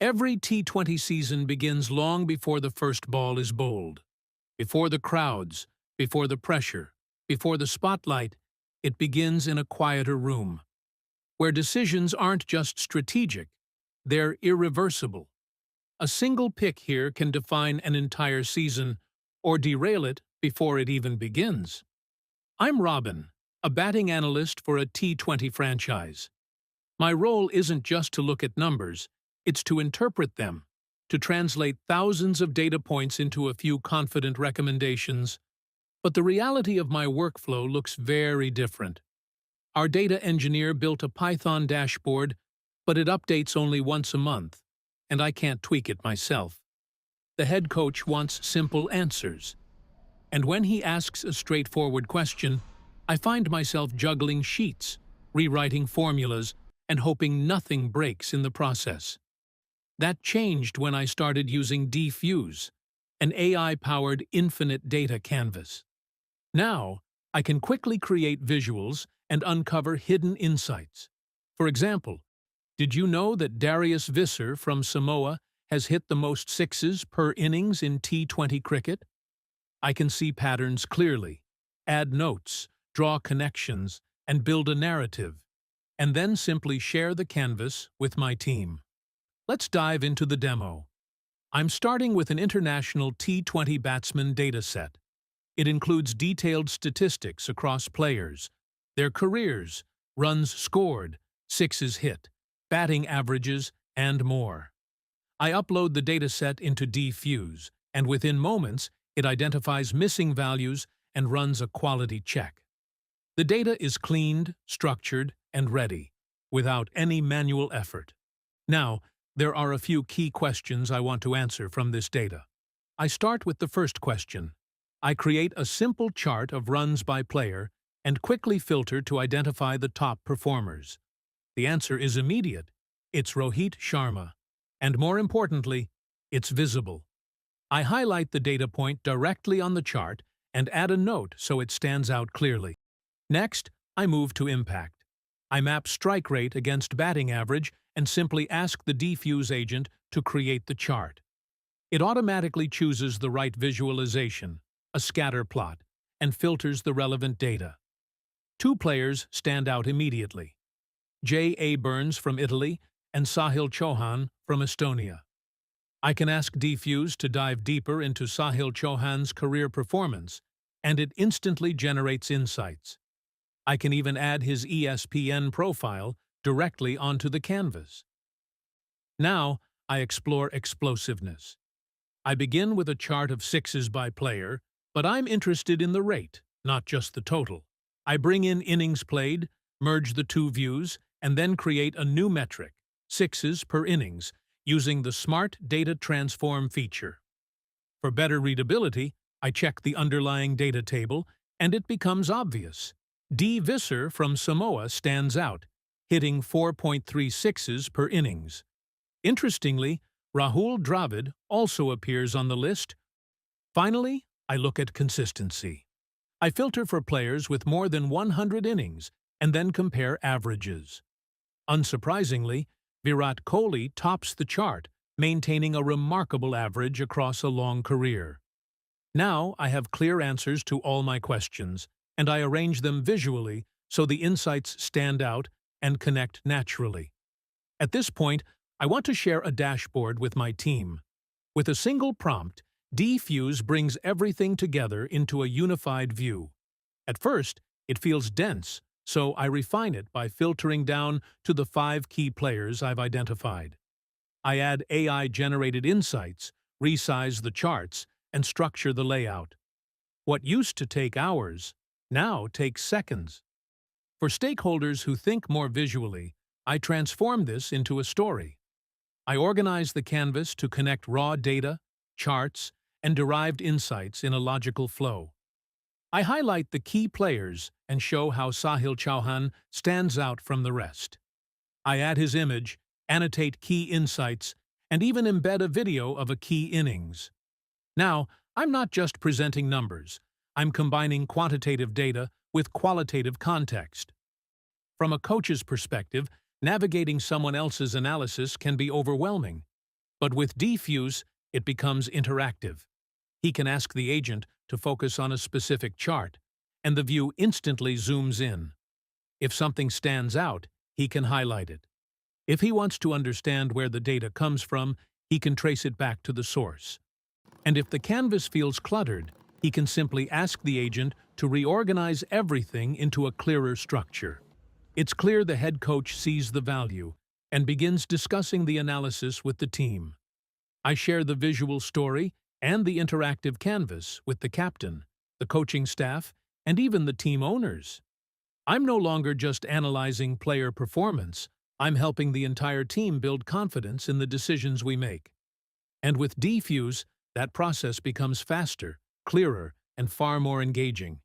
Every T20 season begins long before the first ball is bowled. Before the crowds, before the pressure, before the spotlight, it begins in a quieter room, where decisions aren't just strategic, they're irreversible. A single pick here can define an entire season or derail it before it even begins. I'm Robin, a batting analyst for a T20 franchise. My role isn't just to look at numbers, it's to interpret them, to translate thousands of data points into a few confident recommendations. But the reality of my workflow looks very different. Our data engineer built a Python dashboard, but it updates only once a month, and I can't tweak it myself. The head coach wants simple answers. And when he asks a straightforward question, I find myself juggling sheets, rewriting formulas, and hoping nothing breaks in the process. That changed when I started using DFuse, an AI-powered infinite data canvas. Now, I can quickly create visuals and uncover hidden insights. For example, did you know that Darius Visser from Samoa has hit the most sixes per innings in T20 cricket? I can see patterns clearly, add notes, draw connections, and build a narrative, and then simply share the canvas with my team. Let's dive into the demo. I'm starting with an international T20 batsman dataset. It includes detailed statistics across players, their careers, runs scored, sixes hit, batting averages, and more. I upload the dataset into DFuse, and within moments, it identifies missing values and runs a quality check. The data is cleaned, structured, and ready, without any manual effort. Now, there are a few key questions I want to answer from this data. I start with the first question. I create a simple chart of runs by player and quickly filter to identify the top performers. The answer is immediate. It's Rohit Sharma. And more importantly, it's visible. I highlight the data point directly on the chart and add a note so it stands out clearly. Next, I move to impact. I map strike rate against batting average and simply ask the DFuse agent to create the chart. It automatically chooses the right visualization, a scatter plot, and filters the relevant data. Two players stand out immediately: J.A. Burns from Italy and Sahil Chauhan from Estonia. I can ask DFuse to dive deeper into Sahil Chauhan's career performance, and it instantly generates insights. I can even add his ESPN profile directly onto the canvas. Now, I explore explosiveness. I begin with a chart of sixes by player, but I'm interested in the rate, not just the total. I bring in innings played, merge the two views, and then create a new metric, sixes per innings, using the Smart Data Transform feature. For better readability, I check the underlying data table, and it becomes obvious. D. Visser from Samoa stands out, hitting 4.36s per innings. Interestingly, Rahul Dravid also appears on the list. Finally, I look at consistency. I filter for players with more than 100 innings and then compare averages. Unsurprisingly, Virat Kohli tops the chart, maintaining a remarkable average across a long career. Now I have clear answers to all my questions, and I arrange them visually so the insights stand out and connect naturally. At this point, I want to share a dashboard with my team. With a single prompt, DFuse brings everything together into a unified view. At first, it feels dense, so I refine it by filtering down to the 5 key players I've identified. I add AI-generated insights, resize the charts, and structure the layout. What used to take hours now takes seconds. For stakeholders who think more visually, I transform this into a story. I organize the canvas to connect raw data, charts, and derived insights in a logical flow. I highlight the key players and show how Sahil Chauhan stands out from the rest. I add his image, annotate key insights, and even embed a video of a key innings. Now, I'm not just presenting numbers. I'm combining quantitative data with qualitative context. From a coach's perspective, navigating someone else's analysis can be overwhelming. But with DFuse, it becomes interactive. He can ask the agent to focus on a specific chart, and the view instantly zooms in. If something stands out, he can highlight it. If he wants to understand where the data comes from, he can trace it back to the source. And if the canvas feels cluttered, he can simply ask the agent to reorganize everything into a clearer structure. It's clear the head coach sees the value and begins discussing the analysis with the team. I share the visual story and the interactive canvas with the captain, the coaching staff, and even the team owners. I'm no longer just analyzing player performance, I'm helping the entire team build confidence in the decisions we make. And with DFuse, that process becomes faster, clearer, and far more engaging.